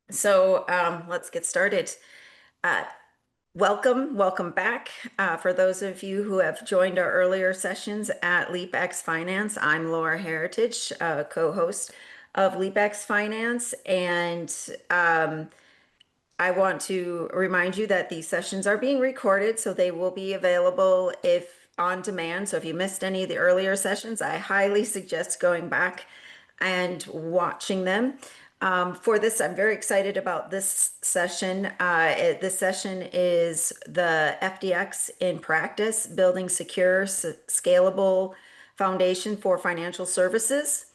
Let's get started. Uh, welcome back. For those of you who have joined our earlier sessions at LEAPxFinance, I'm Laura Heritage, co-host of LEAPxFinance, and I want to remind you that these sessions are being recorded, so they will be available if on demand. So if you missed any of the earlier sessions, I highly suggest going back and watching them. For this, I'm very excited about this session. This session is the FDX in practice, building secure, scalable foundation for financial services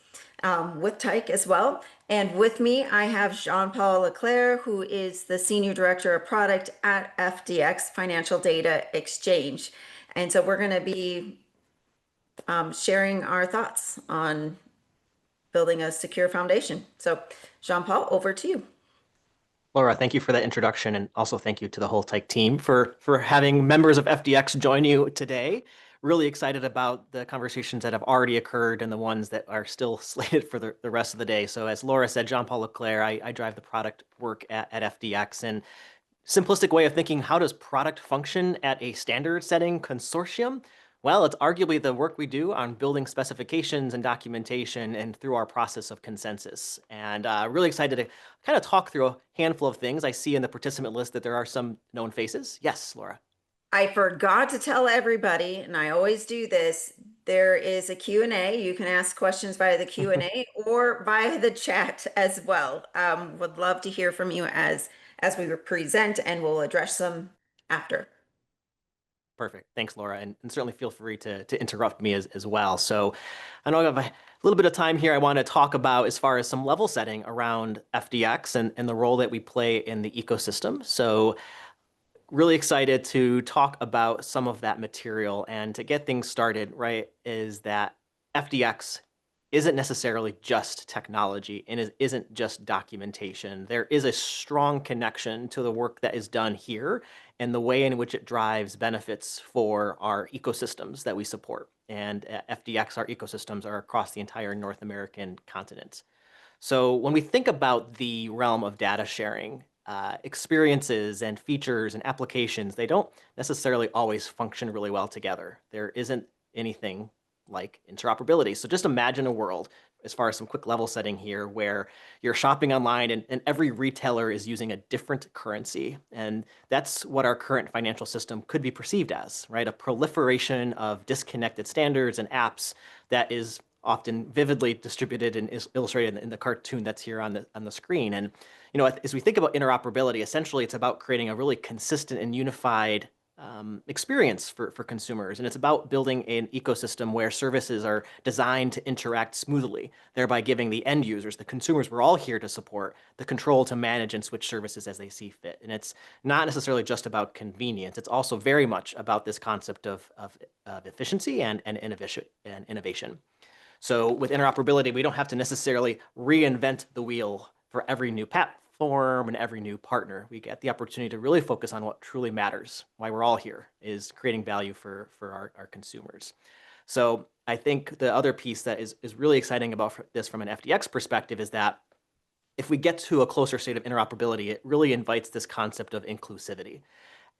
with Tyke as well. And with me, I have Jean-Paul LaClair, who is the Senior Director of Product at FDX Financial Data Exchange. And so we're going to be sharing our thoughts on building a secure foundation. So Jean-Paul, over to you. Laura, thank you for that introduction, and also thank you to the whole Tyke team for having members of FDX join you today. Really excited about the conversations that have already occurred and the ones that are still slated for the rest of the day. So as Laura said, Jean-Paul LaClair, I drive the product work at FDX, and simplistic way of thinking, how does product function at a standard setting consortium? Well, it's arguably the work we do on building specifications and documentation and through our process of consensus. And really excited to kind of talk through a handful of things. I see in the participant list that there are some known faces. Yes, Laura. I forgot to tell everybody, and I always do this, there is a Q&A. You can ask questions via the Q&A or via the chat as well. Would love to hear from you as we present, and we'll address them after. Perfect. Thanks, Laura. And certainly feel free to interrupt me as well. So I know I have a little bit of time here. I want to talk about as far as some level setting around FDX and the role that we play in the ecosystem. So really excited to talk about some of that material. And to get things started, right, is that FDX isn't necessarily just technology and it isn't just documentation. There is a strong connection to the work that is done here and the way in which it drives benefits for our ecosystems that we support. And at FDX, our ecosystems are across the entire North American continent. So when we think about the realm of data sharing, experiences and features and applications, they don't necessarily always function really well together. There isn't anything like interoperability. So just imagine a world, as far as some quick level setting here, where you're shopping online and every retailer is using a different currency. And that's what our current financial system could be perceived as, right? A proliferation of disconnected standards and apps that is often vividly distributed and is illustrated in the cartoon that's here on the screen. And as we think about interoperability, essentially it's about creating a really consistent and unified experience for consumers. And it's about building an ecosystem where services are designed to interact smoothly, thereby giving the end users, the consumers we're all here to support, the control to manage and switch services as they see fit. And it's not necessarily just about convenience. It's also very much about this concept of efficiency and innovation. So with interoperability, we don't have to necessarily reinvent the wheel for every new platform and every new partner. We get the opportunity to really focus on what truly matters. Why we're all here is creating value for our consumers. So I think the other piece that is really exciting about this from an FDX perspective is that if we get to a closer state of interoperability, it really invites this concept of inclusivity.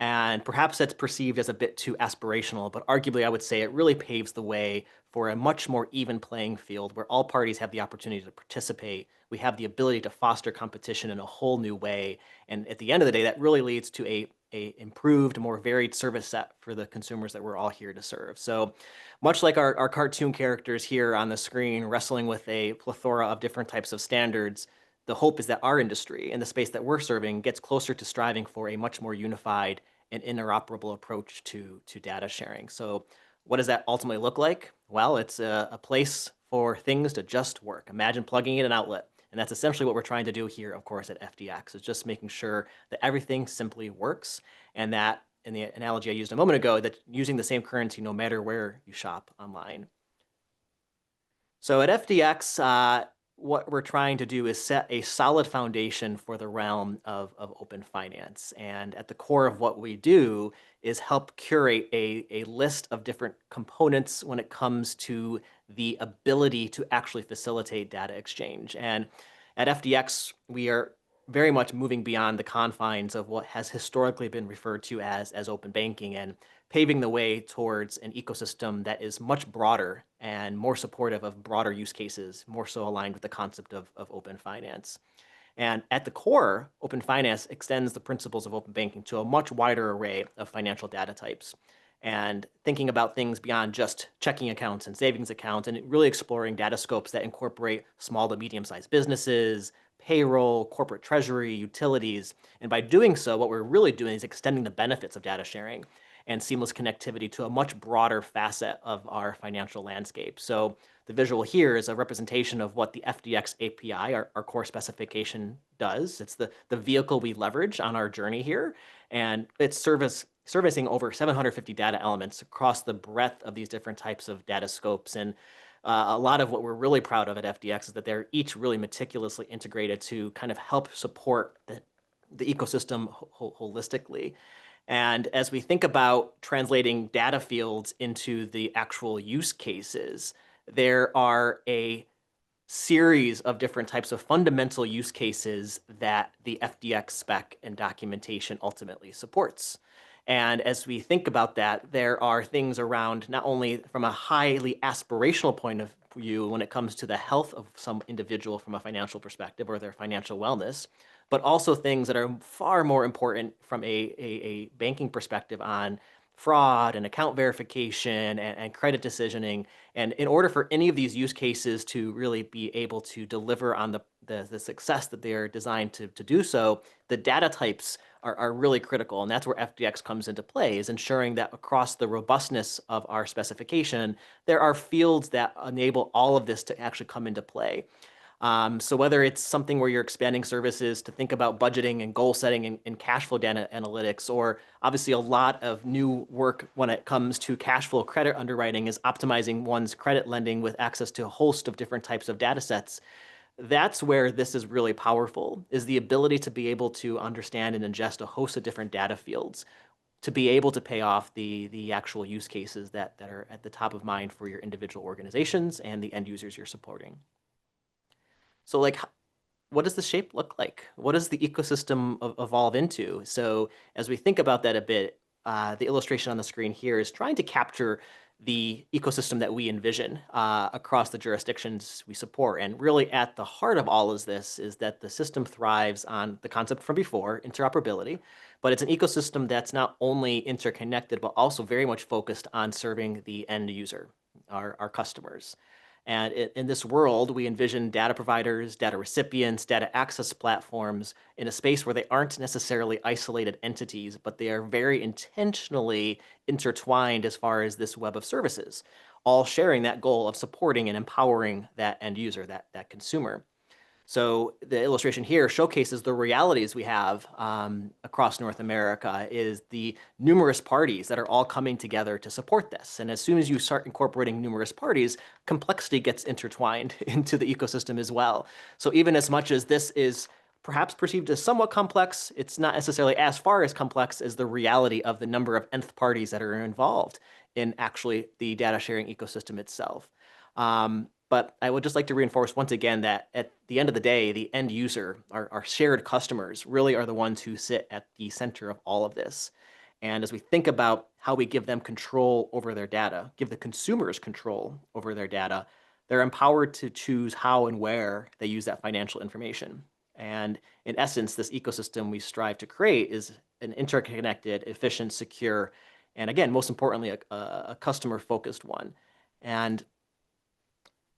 And perhaps that's perceived as a bit too aspirational, but arguably I would say it really paves the way for a much more even playing field where all parties have the opportunity to participate. We have the ability to foster competition in a whole new way. And at the end of the day, that really leads to a improved, more varied service set for the consumers that we're all here to serve. So much like our cartoon characters here on the screen wrestling with a plethora of different types of standards, the hope is that our industry and the space that we're serving gets closer to striving for a much more unified and interoperable approach to data sharing. So what does that ultimately look like? Well, it's a place for things to just work. Imagine plugging in an outlet. And that's essentially what we're trying to do here, of course, at FDX, is just making sure that everything simply works. And that, in the analogy I used a moment ago, that using the same currency no matter where you shop online. So at FDX, what we're trying to do is set a solid foundation for the realm of open finance. And at the core of what we do is help curate a list of different components when it comes to the ability to actually facilitate data exchange. And at FDX, we are very much moving beyond the confines of what has historically been referred to as open banking and paving the way towards an ecosystem that is much broader and more supportive of broader use cases, more so aligned with the concept of open finance. And at the core, open finance extends the principles of open banking to a much wider array of financial data types. And thinking about things beyond just checking accounts and savings accounts, and really exploring data scopes that incorporate small to medium-sized businesses, payroll, corporate treasury, utilities. And by doing so, what we're really doing is extending the benefits of data sharing and seamless connectivity to a much broader facet of our financial landscape. So the visual here is a representation of what the FDX API, our core specification, does. It's the vehicle we leverage on our journey here, and it's servicing over 750 data elements across the breadth of these different types of data scopes. And a lot of what we're really proud of at FDX is that they're each really meticulously integrated to kind of help support the ecosystem holistically. And as we think about translating data fields into the actual use cases, there are a series of different types of fundamental use cases that the FDX spec and documentation ultimately supports. And as we think about that, there are things around not only from a highly aspirational point of view when it comes to the health of some individual from a financial perspective or their financial wellness, but also things that are far more important from a banking perspective on fraud and account verification and credit decisioning. And in order for any of these use cases to really be able to deliver on the success that they are designed to do so, the data types are really critical. And that's where FDX comes into play, is ensuring that across the robustness of our specification, there are fields that enable all of this to actually come into play. So whether it's something where you're expanding services to think about budgeting and goal setting and cash flow data analytics, or obviously a lot of new work when it comes to cash flow credit underwriting is optimizing one's credit lending with access to a host of different types of data sets. That's where this is really powerful, is the ability to be able to understand and ingest a host of different data fields to be able to pay off the actual use cases that are at the top of mind for your individual organizations and the end users you're supporting. So like, what does the shape look like? What does the ecosystem evolve into? So as we think about that a bit, the illustration on the screen here is trying to capture the ecosystem that we envision across the jurisdictions we support. And really at the heart of all of this is that the system thrives on the concept from before, interoperability, but it's an ecosystem that's not only interconnected, but also very much focused on serving the end user, our customers. And in this world, we envision data providers, data recipients, data access platforms in a space where they aren't necessarily isolated entities, but they are very intentionally intertwined as far as this web of services, all sharing that goal of supporting and empowering that end user, that consumer. So the illustration here showcases the realities we have across North America, is the numerous parties that are all coming together to support this. And as soon as you start incorporating numerous parties, complexity gets intertwined into the ecosystem as well. So even as much as this is perhaps perceived as somewhat complex, it's not necessarily as far as complex as the reality of the number of nth parties that are involved in actually the data sharing ecosystem itself. But I would just like to reinforce once again that at the end of the day, the end user, our shared customers, really are the ones who sit at the center of all of this. And as we think about how we give them control over their data, give the consumers control over their data, they're empowered to choose how and where they use that financial information. And in essence, this ecosystem we strive to create is an interconnected, efficient, secure, and again, most importantly, a customer-focused one. And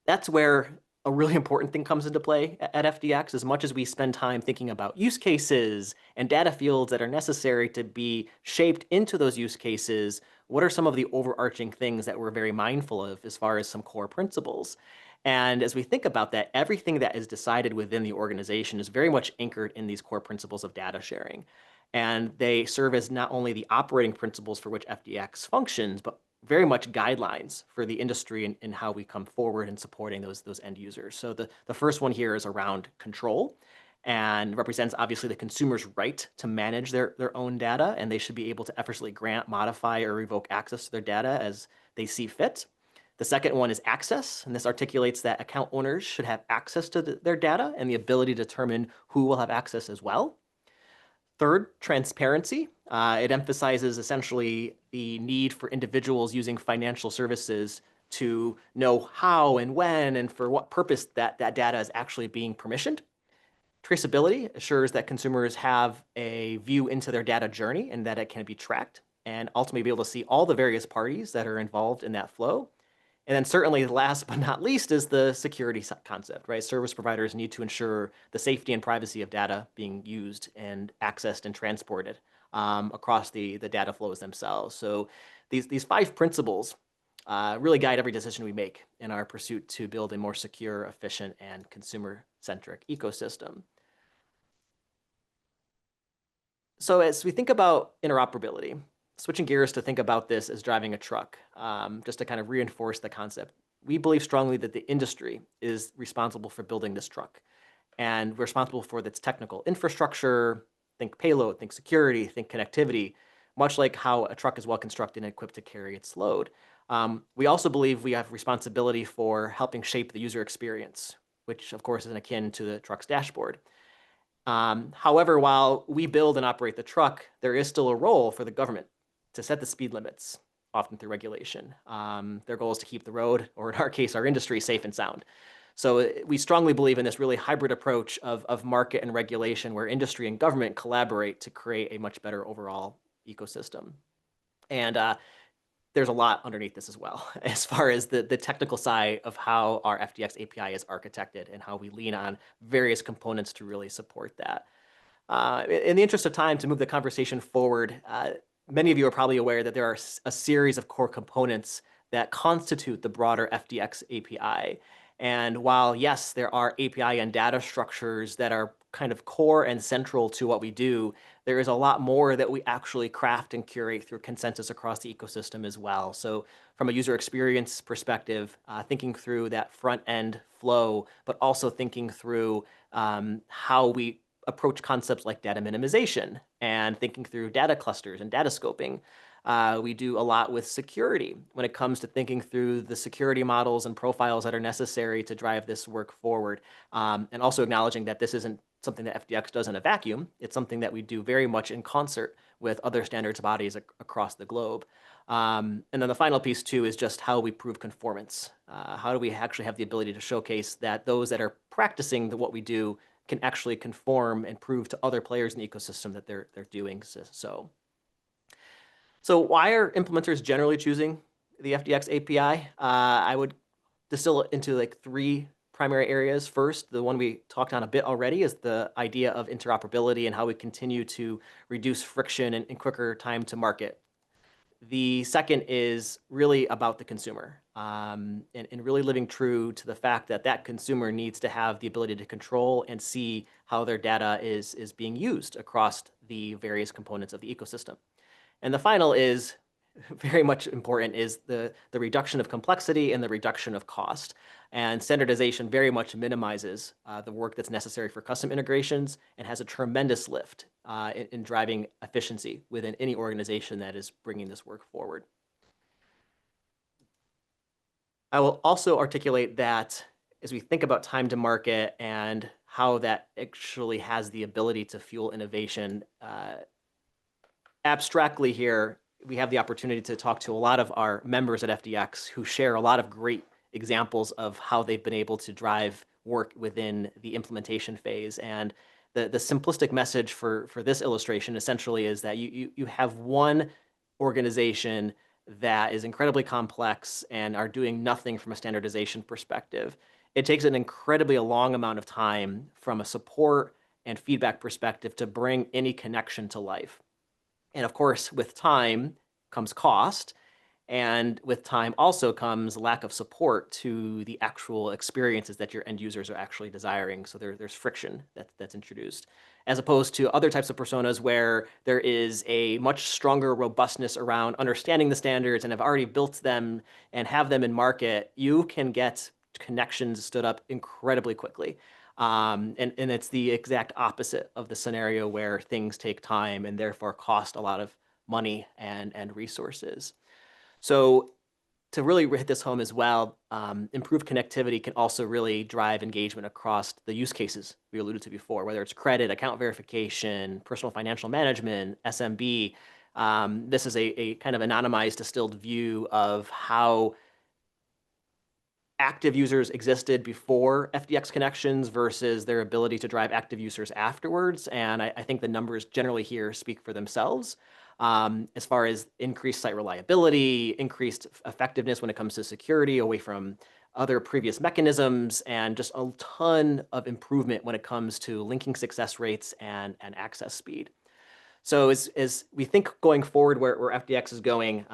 that's where a really important thing comes into play at FDX. As much as we spend time thinking about use cases and data fields that are necessary to be shaped into those use cases, what are some of the overarching things that we're very mindful of as far as some core principles? And as we think about that, everything that is decided within the organization is very much anchored in these core principles of data sharing. And they serve as not only the operating principles for which FDX functions, but very much guidelines for the industry and how we come forward in supporting those end users. So the first one here is around control, and represents obviously the consumer's right to manage their own data, and they should be able to effortlessly grant, modify, or revoke access to their data as they see fit. The second one is access, and this articulates that account owners should have access to their data and the ability to determine who will have access as well. Third, transparency. It emphasizes essentially the need for individuals using financial services to know how and when and for what purpose that data is actually being permissioned. Traceability assures that consumers have a view into their data journey and that it can be tracked and ultimately be able to see all the various parties that are involved in that flow. And then certainly last but not least is the security concept, right? Service providers need to ensure the safety and privacy of data being used and accessed and transported across the data flows themselves. So these five principles really guide every decision we make in our pursuit to build a more secure, efficient, and consumer-centric ecosystem. So as we think about interoperability, switching gears to think about this as driving a truck, just to kind of reinforce the concept, we believe strongly that the industry is responsible for building this truck, and we're responsible for its technical infrastructure, think payload, think security, think connectivity, much like how a truck is well constructed and equipped to carry its load. We also believe we have responsibility for helping shape the user experience, which of course is akin to the truck's dashboard. However, while we build and operate the truck, there is still a role for the government to set the speed limits, often through regulation. Their goal is to keep the road, or in our case, our industry, safe and sound. So we strongly believe in this really hybrid approach of market and regulation where industry and government collaborate to create a much better overall ecosystem. And there's a lot underneath this as well, as far as the technical side of how our FDX API is architected and how we lean on various components to really support that. In the interest of time, to move the conversation forward, many of you are probably aware that there are a series of core components that constitute the broader FDX API. And while, yes, there are API and data structures that are kind of core and central to what we do, there is a lot more that we actually craft and curate through consensus across the ecosystem as well. So from a user experience perspective, thinking through that front end flow, but also thinking through how we approach concepts like data minimization and thinking through data clusters and data scoping. We do a lot with security when it comes to thinking through the security models and profiles that are necessary to drive this work forward. And also acknowledging that this isn't something that FDX does in a vacuum. It's something that we do very much in concert with other standards bodies across the globe. And then the final piece too is just how we prove conformance. How do we actually have the ability to showcase that those that are practicing what we do can actually conform and prove to other players in the ecosystem that they're doing so. So why are implementers generally choosing the FDX API? I would distill it into like three primary areas. First, the one we talked on a bit already is the idea of interoperability and how we continue to reduce friction and quicker time to market. The second is really about the consumer and really living true to the fact that that consumer needs to have the ability to control and see how their data is being used across the various components of the ecosystem. And the final is very much important is the reduction of complexity and the reduction of cost. And standardization very much minimizes the work that's necessary for custom integrations and has a tremendous lift in driving efficiency within any organization that is bringing this work forward. I will also articulate that as we think about time to market and how that actually has the ability to fuel innovation, abstractly here, we have the opportunity to talk to a lot of our members at FDX who share a lot of great examples of how they've been able to drive work within the implementation phase. And the simplistic message for this illustration essentially is that you have one organization that is incredibly complex and are doing nothing from a standardization perspective. It takes an incredibly long amount of time from a support and feedback perspective to bring any connection to life. And of course, with time comes cost, and with time also comes lack of support to the actual experiences that your end users are actually desiring. So there's friction that's introduced, as opposed to other types of personas where there is a much stronger robustness around understanding the standards and have already built them and have them in market. You can get connections stood up incredibly quickly. And it's the exact opposite of the scenario where things take time and therefore cost a lot of money and resources. So to really hit this home as well, improved connectivity can also really drive engagement across the use cases we alluded to before, whether it's credit, account verification, personal financial management, SMB. This is a kind of anonymized, distilled view of how active users existed before FDX connections versus their ability to drive active users afterwards. And I think the numbers generally here speak for themselves, as far as increased site reliability, increased effectiveness when it comes to security away from other previous mechanisms, and just a ton of improvement when it comes to linking success rates and access speed. So as we think going forward where FDX is going,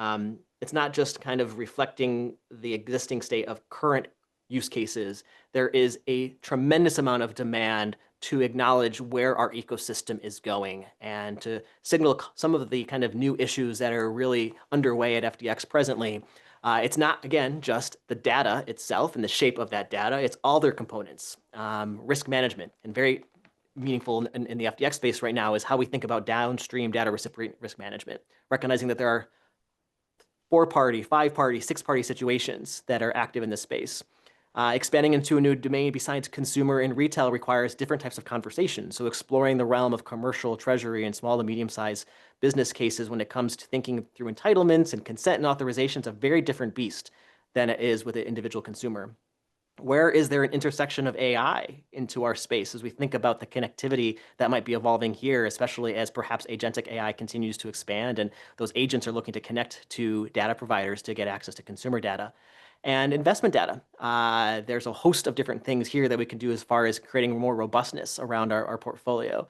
it's not just kind of reflecting the existing state of current use cases. There is a tremendous amount of demand to acknowledge where our ecosystem is going and to signal some of the kind of new issues that are really underway at FDX presently. It's not, again, just the data itself and the shape of that data. It's all their components, risk management, and very meaningful in the FDX space right now is how we think about downstream data recipient risk management, recognizing that there are 4-party, 5-party, 6-party situations that are active in this space. Expanding into a new domain besides consumer and retail requires different types of conversations. So exploring the realm of commercial, treasury, and small to medium-sized business cases when it comes to thinking through entitlements and consent and authorization is a very different beast than it is with the individual consumer. Where is there an intersection of AI into our space as we think about the connectivity that might be evolving here, especially as perhaps agentic AI continues to expand and those agents are looking to connect to data providers to get access to consumer data and investment data. There's a host of different things here that we can do as far as creating more robustness around our portfolio.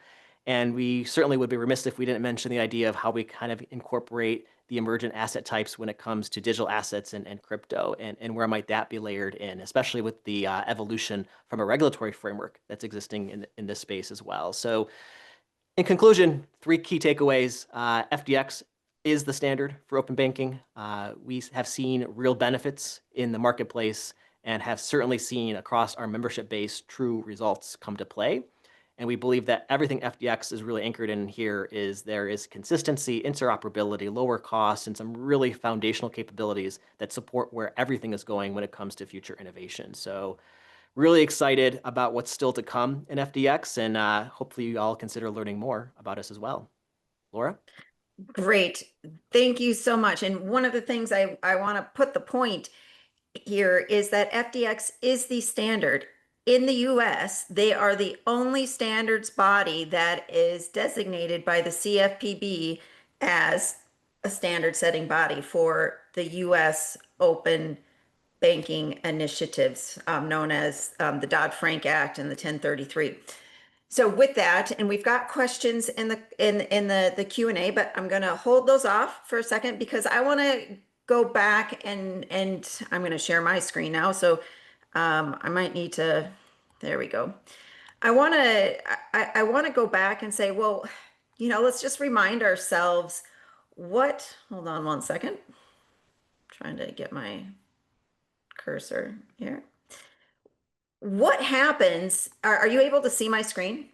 And we certainly would be remiss if we didn't mention the idea of how we kind of incorporate the emergent asset types when it comes to digital assets and crypto, and where might that be layered in, especially with the evolution from a regulatory framework that's existing in this space as well. So in conclusion, 3 key takeaways. FDX is the standard for open banking. We have seen real benefits in the marketplace and have certainly seen across our membership base true results come to play. And we believe that everything FDX is really anchored in here is there is consistency, interoperability, lower costs, and some really foundational capabilities that support where everything is going when it comes to future innovation. So really excited about what's still to come in FDX, and hopefully you all consider learning more about us as well. Laura? Great. Thank you so much. And one of the things I want to put the point here is that FDX is the standard. In the US, they are the only standards body that is designated by the CFPB as a standard setting body for the US open banking initiatives, known as the Dodd-Frank Act and the 1033. So with that, and we've got questions in the Q&A, but I'm going to hold those off for a second because I want to go back and I'm going to share my screen now. So I might need to, there we go. I want to go back and say, well, let's just remind ourselves hold on one second. Trying to get my cursor here. What happens, are you able to see my screen?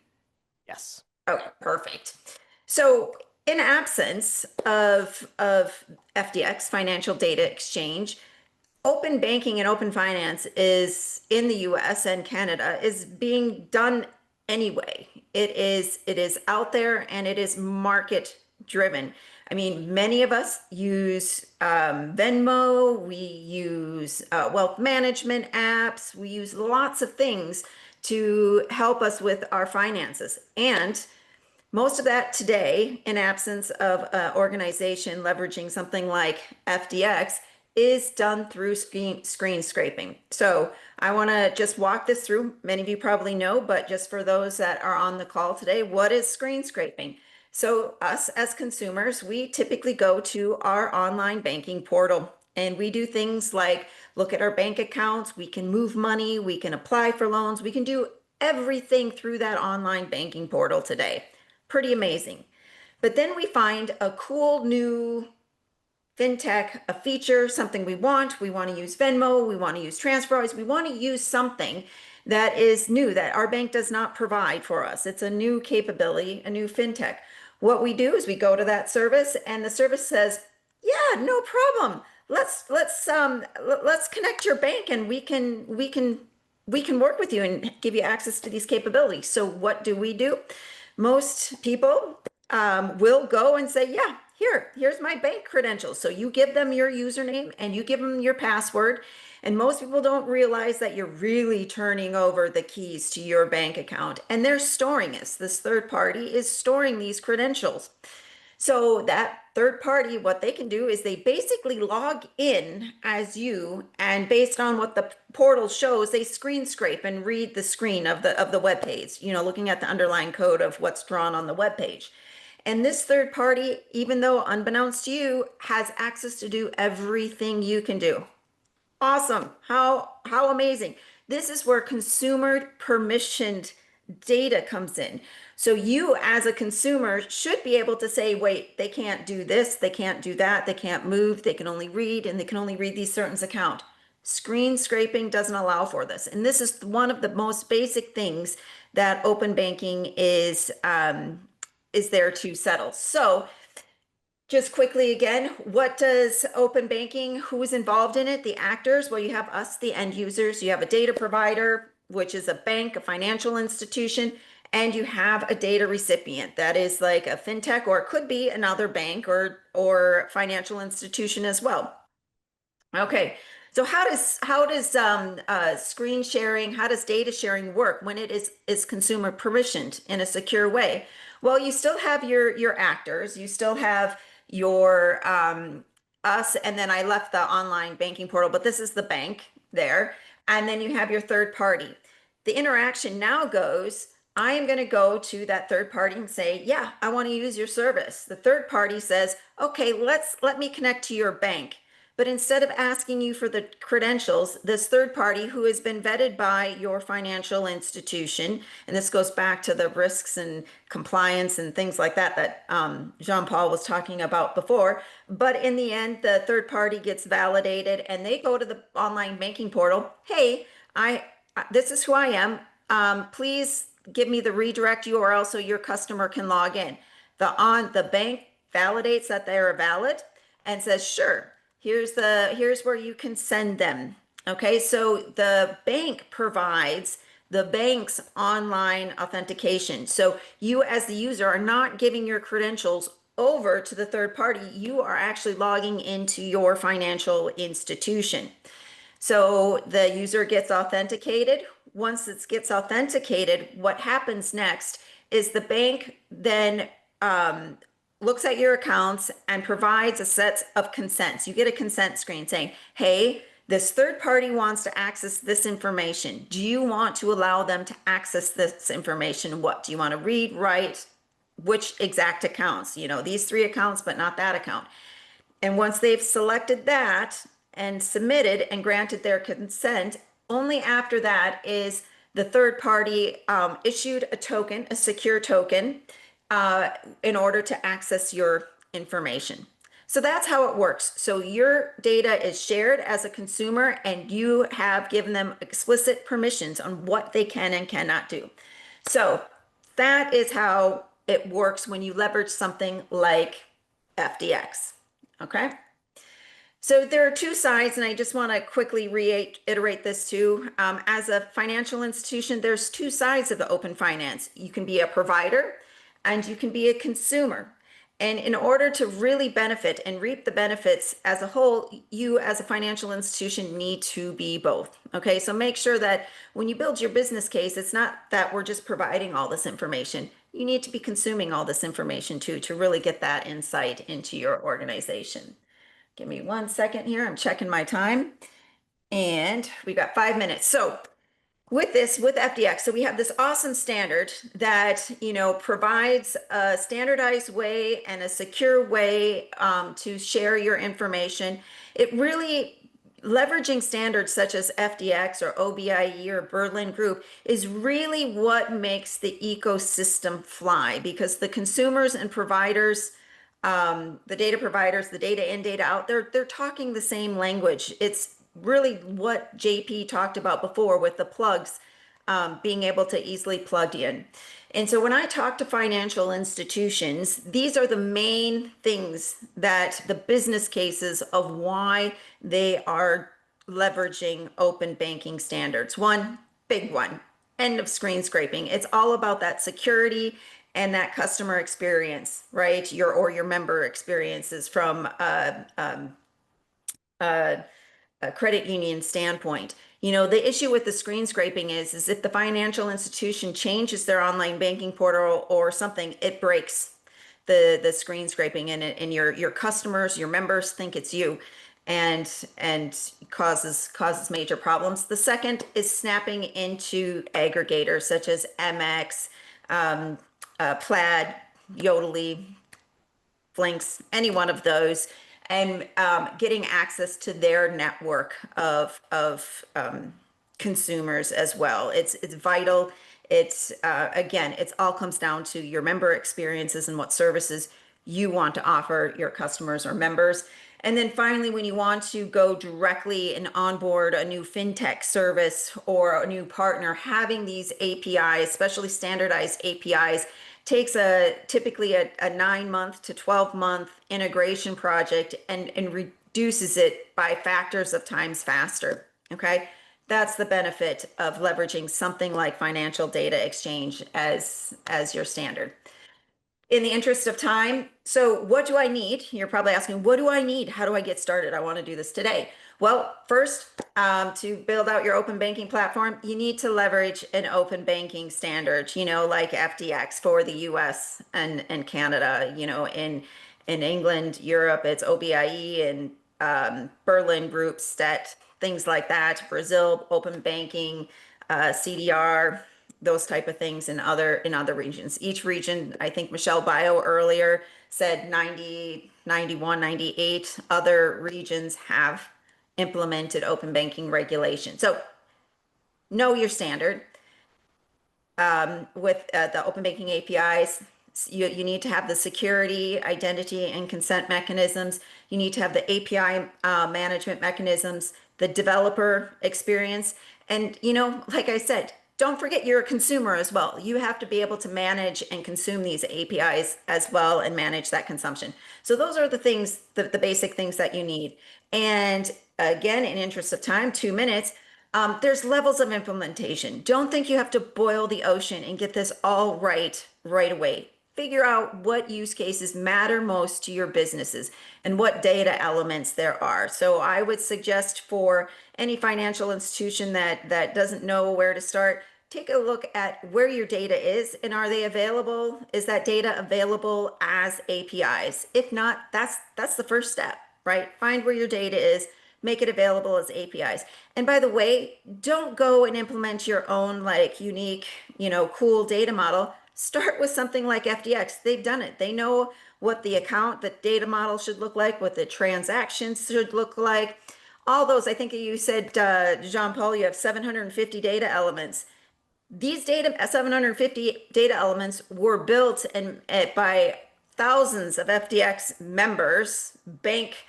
Yes. Oh, perfect. So in absence of FDX, Financial Data Exchange, open banking and open finance is in the US and Canada is being done anyway. It is out there and it is market driven. I mean, many of us use Venmo, we use wealth management apps, we use lots of things to help us with our finances. And most of that today, in absence of an organization leveraging something like FDX, is done through screen scraping. So I want to just walk this through. Many of you probably know, but just for those that are on the call today, what is screen scraping? So us as consumers, we typically go to our online banking portal and we do things like look at our bank accounts, we can move money, we can apply for loans, we can do everything through that online banking portal today. Pretty amazing. But then we find a cool new fintech, a feature, something we want. We want to use Venmo, we want to use TransferWise, we want to use something that is new that our bank does not provide for us. It's a new capability, a new fintech. What we do is we go to that service and the service says, yeah, no problem. let's connect your bank and we can work with you and give you access to these capabilities. So what do? Most people will go and say, yeah, here's my bank credentials. So you give them your username and you give them your password. And most people don't realize that you're really turning over the keys to your bank account, and they're storing this. This third party is storing these credentials. So that third party, what they can do is they basically log in as you, and based on what the portal shows, they screen scrape and read the screen of the web page, looking at the underlying code of what's drawn on the web page. And this third party, even though unbeknownst to you, has access to do everything you can do. Awesome. How amazing. This is where consumer permissioned data comes in. So you as a consumer should be able to say, wait, they can't do this, they can't do that, they can't move, they can only read, and they can only read these certain accounts. Screen scraping doesn't allow for this. And this is one of the most basic things that open banking is there to settle. So just quickly again, what does open banking, who is involved in it? The actors, well, you have us, the end users, you have a data provider, which is a bank, a financial institution, and you have a data recipient. That is like a fintech, or it could be another bank or financial institution as well. Okay, so how does screen sharing, how does data sharing work when it is consumer permissioned in a secure way? Well, you still have your actors, you still have your us, and then I left the online banking portal, but this is the bank there, and then you have your third party. The interaction now goes, I am going to go to that third party and say, yeah, I want to use your service. The third party says, okay, let me connect to your bank. But instead of asking you for the credentials, this third party who has been vetted by your financial institution, and this goes back to the risks and compliance and things like that Jean-Paul was talking about before. But in the end, the third party gets validated and they go to the online banking portal. Hey, this is who I am. Please give me the redirect URL so your customer can log in. The bank validates that they are valid and says, sure, here's where you can send them. Okay, so the bank provides the bank's online authentication. So you as the user are not giving your credentials over to the third party. You are actually logging into your financial institution. So the user gets authenticated. Once it gets authenticated, what happens next is the bank then looks at your accounts and provides a set of consents. You get a consent screen saying, hey, this third party wants to access this information. Do you want to allow them to access this information? What do you want to read, write, which exact accounts? These 3 accounts, but not that account. And once they've selected that and submitted and granted their consent, only after that is the third party issued a token, a secure token, in order to access your information. So that's how it works. So your data is shared as a consumer and you have given them explicit permissions on what they can and cannot do. So that is how it works when you leverage something like FDX. Okay. So there are 2 sides, and I just want to quickly reiterate this too. As a financial institution, there's 2 sides of the open finance. You can be a provider and you can be a consumer. And in order to really benefit and reap the benefits as a whole, you as a financial institution need to be both. Okay, so make sure that when you build your business case, it's not that we're just providing all this information. You need to be consuming all this information too to really get that insight into your organization. Give me 1 second here. I'm checking my time. And we got 5 minutes. So with FDX, so we have this awesome standard that, provides a standardized way and a secure way to share your information. It really, leveraging standards such as FDX or OBIE or Berlin Group is really what makes the ecosystem fly, because the consumers and providers, the data providers, the data in, data out, they're talking the same language. It's really what JP talked about before with the plugs. being able to easily plug in. And so when I talk to financial institutions, these are the main things that the business cases of why they are leveraging open banking standards. One big one, end of screen scraping. It's all about that security and that customer experience, right? Your member experiences from a credit union standpoint. The issue with the screen scraping is if the financial institution changes their online banking portal or something, it breaks the screen scraping and your customers, your members think it's you and causes major problems. The second is snapping into aggregators such as MX, Plaid, Yodlee, Flinks, any one of those, and getting access to their network of consumers as well. It's vital. It's again, it's all comes down to your member experiences and what services you want to offer your customers or members. And then finally, when you want to go directly and onboard a new fintech service or a new partner, having these APIs, especially standardized APIs, takes typically a 9-month to 12-month integration project and reduces it by factors of times faster. Okay. That's the benefit of leveraging something like financial data exchange as your standard. In the interest of time, so what do I need? You're probably asking, what do I need? How do I get started? I want to do this today. Well, first, to build out your open banking platform, you need to leverage an open banking standard, like FDX for the US and Canada, in England, Europe, it's OBIE and Berlin Group, STET, things like that. Brazil, open banking, CDR, those type of things in other regions. Each region, I think Michelle Bio earlier said 90, 91, 98 other regions have implemented open banking regulation. So know your standard. With the open banking APIs, you need to have the security, identity, and consent mechanisms. You need to have the API management mechanisms, the developer experience. And, like I said, don't forget you're a consumer as well. You have to be able to manage and consume these APIs as well and manage that consumption. So those are the things, the basic things that you need. And again, in interest of time, 2 minutes, there's levels of implementation. Don't think you have to boil the ocean and get this all right away. Figure out what use cases matter most to your businesses and what data elements there are. So I would suggest for any financial institution that doesn't know where to start, take a look at where your data is and are they available? Is that data available as APIs? If not, that's the first step, right? Find where your data is, make it available as APIs. And by the way, don't go and implement your own unique, cool data model. Start with something like FDX. They've done it. They know what the data model should look like, what the transactions should look like. All those, I think you said, Jean-Paul, you have 750 data elements. These 750 data elements were built by thousands of FDX members, bank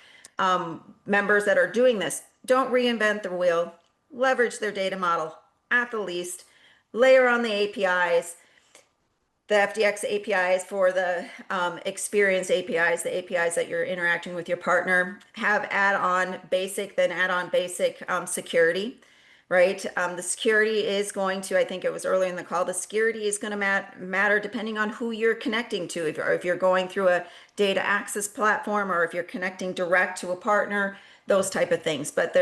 members that are doing this. Don't reinvent the wheel. Leverage their data model at the least. Layer on the APIs, the FDX APIs for the experience APIs, the APIs that you're interacting with your partner. Have add-on basic security, right? The security is going to, I think it was earlier in the call, the security is going to matter depending on who you're connecting to. If you're going through a data access platform or if you're connecting direct to a partner, those type of things. But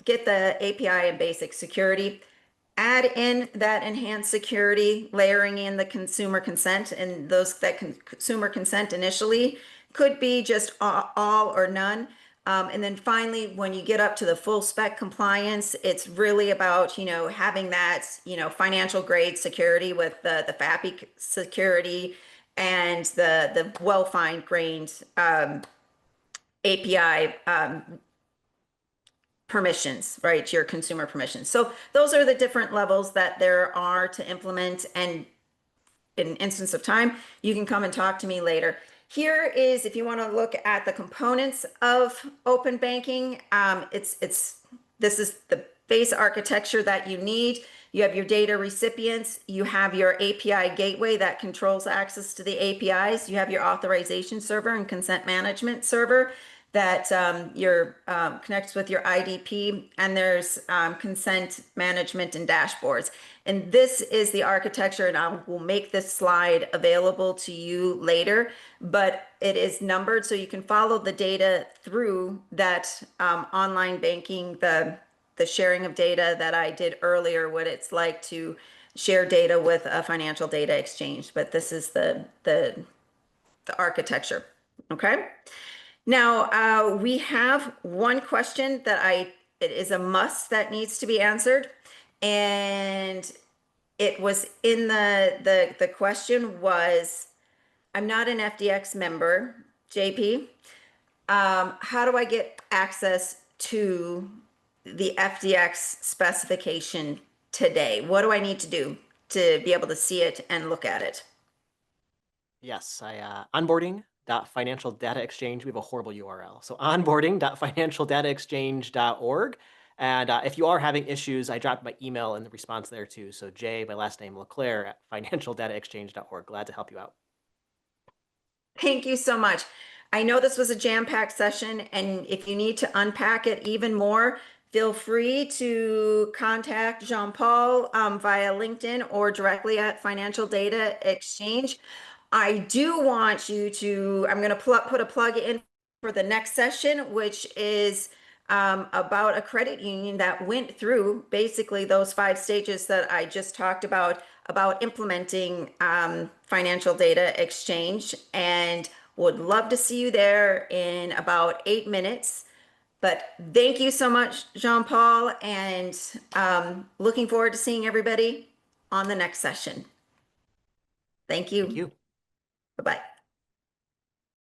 get the API and basic security. Add in that enhanced security, layering in the consumer consent, and consumer consent initially could be just all or none. And then finally, when you get up to the full spec compliance, it's really about, having that, financial grade security with the FAPI security and the well-fine grained API permissions, right? Your consumer permissions. So those are the different levels that there are to implement. And in instance of time, you can come and talk to me later. Here is, if you want to look at the components of open banking, this is the interface architecture that you need. You have your data recipients, you have your API gateway that controls access to the APIs, you have your authorization server and consent management server that connects with your IDP, and there's consent management and dashboards. And this is the architecture, and I will make this slide available to you later, but it is numbered so you can follow the data through that online banking, the sharing of data that I did earlier, what it's like to share data with a financial data exchange. But this is the architecture, okay? Now, we have one question that it is a must that needs to be answered. And it was in the question was, I'm not an FDX member, JP. How do I get access to the FDX specification today? What do I need to do to be able to see it and look at it? Yes, onboarding.financial data exchange. We have a horrible URL. So onboarding.financialdataexchange.org. And if you are having issues, I dropped my email in the response there too. So J, my last name, LaClair at financialdataexchange.org. Glad to help you out. Thank you so much. I know this was a jam-packed session, and if you need to unpack it even more, feel free to contact Jean-Paul via LinkedIn or directly at Financial Data Exchange. I do want you to, I'm going to put a plug in for the next session, which is about a credit union that went through basically those 5 stages that I just talked about implementing financial data exchange, and would love to see you there in about 8 minutes. But thank you so much, Jean-Paul, and looking forward to seeing everybody on the next session. Thank you. Thank you. Bye-bye.